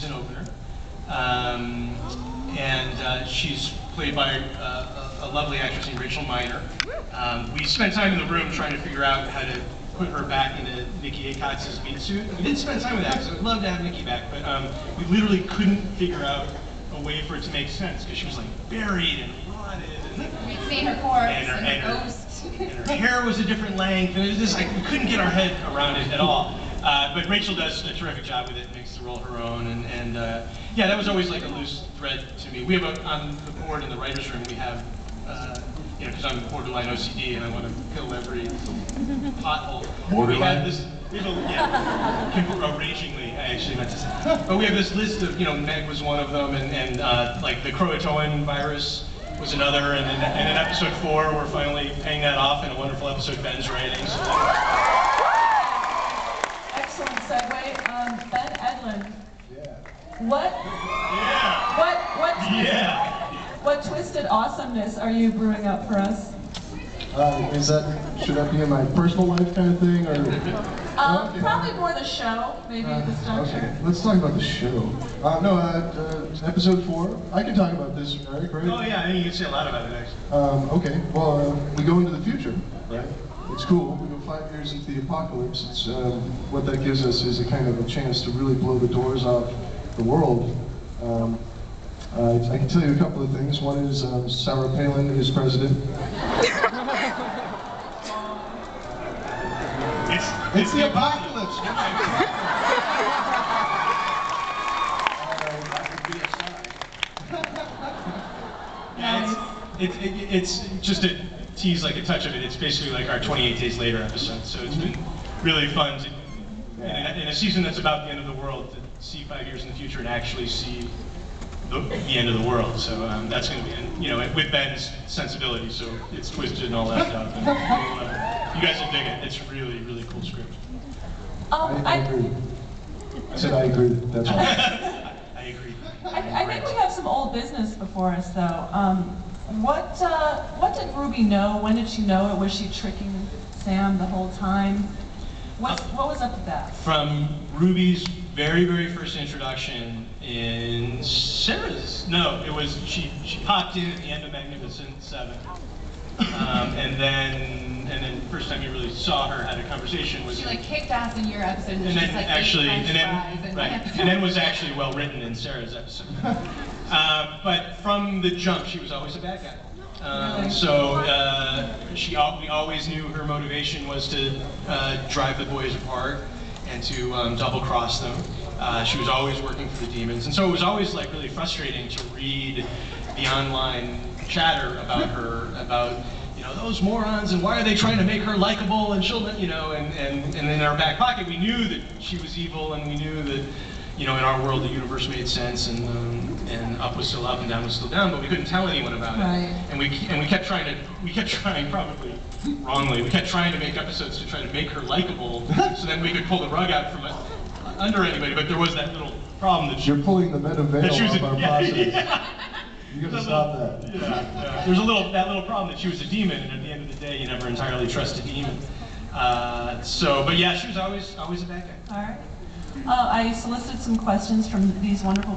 season opener. She's played by a lovely actress named Rachel Miner. We spent time in the room trying to figure out how to put her back into Nikki Akotz's meat suit. We didn't spend time with that because I'd love to have Nikki back, but we literally couldn't figure out a way for it to make sense because she was like buried and rotted. We'd seen her corpse and her ghost. And her hair was a different length, and it was just like we couldn't get our head around it at all. But Rachel does a terrific job with it, makes the role her own, and yeah, that was always like a loose thread to me. We have on the board in the writers' room, we have, you know, because I'm borderline OCD and I want to fill every pothole. Borderline? We have this, yeah, ragingly, I actually meant to say. But we have this list of, you know, Meg was one of them, and like the Croatoan virus was another, and in episode 4, we're finally paying that off in a wonderful episode Ben's writing. So. Excellent segue. Ben Edlund. Yeah. What twisted awesomeness are you brewing up for us? Should that be in my personal life kind of thing, or? Okay. Probably more the show, maybe at this juncture. Okay, let's talk about the show. Episode 4. I can talk about this, Eric, right? Oh yeah, I think you can say a lot about it actually. Okay, well, we go into the future, right? It's cool. We go 5 years into the apocalypse. It's what that gives us is a kind of a chance to really blow the doors off the world. I can tell you a couple of things. One is Sarah Palin is president. It's the apocalypse. It's just to tease like a touch of it. It's basically like our 28 Days Later episode. So it's been really fun to, in a season that's about the end of the world, to see 5 years in the future and actually see the end of the world. So that's going to be, you know, with Ben's sensibility. So it's twisted and all that stuff. And, you guys will dig it. It's really, really cool script. I agree. I said I agree. That's all. I agree. I think we have some old business before us, though. What did Ruby know? When did she know it? Was she tricking Sam the whole time? What was up with that? From Ruby's very, very first introduction in Sarah's. No, it was she popped in at the end of Magnificent 7, and then first time you really saw her had a conversation was she like kicked ass in your episode, and then just like actually, and then was actually well written in Sarah's episode. But from the jump, she was always a bad guy. We always knew her motivation was to drive the boys apart and to double cross them. She was always working for the demons, and so it was always like really frustrating to read the online chatter about her, about, you know, those morons, and why are they trying to make her likable, and she'll, you know, and in our back pocket we knew that she was evil, and we knew that, you know, in our world the universe made sense, and up was still up and down was still down, but we couldn't tell anyone about it. Right. And we kept trying, probably wrongly, we kept trying to make episodes to try to make her likable, so then we could pull the rug out from under anybody. But there was that little problem that you're pulling the meta veil off our process. Yeah. You gotta stop that. Yeah. There's that little problem that she was a demon, and at the end of the day, you never entirely trust a demon. But yeah, she was always a bad guy. All right. I solicited some questions from these wonderful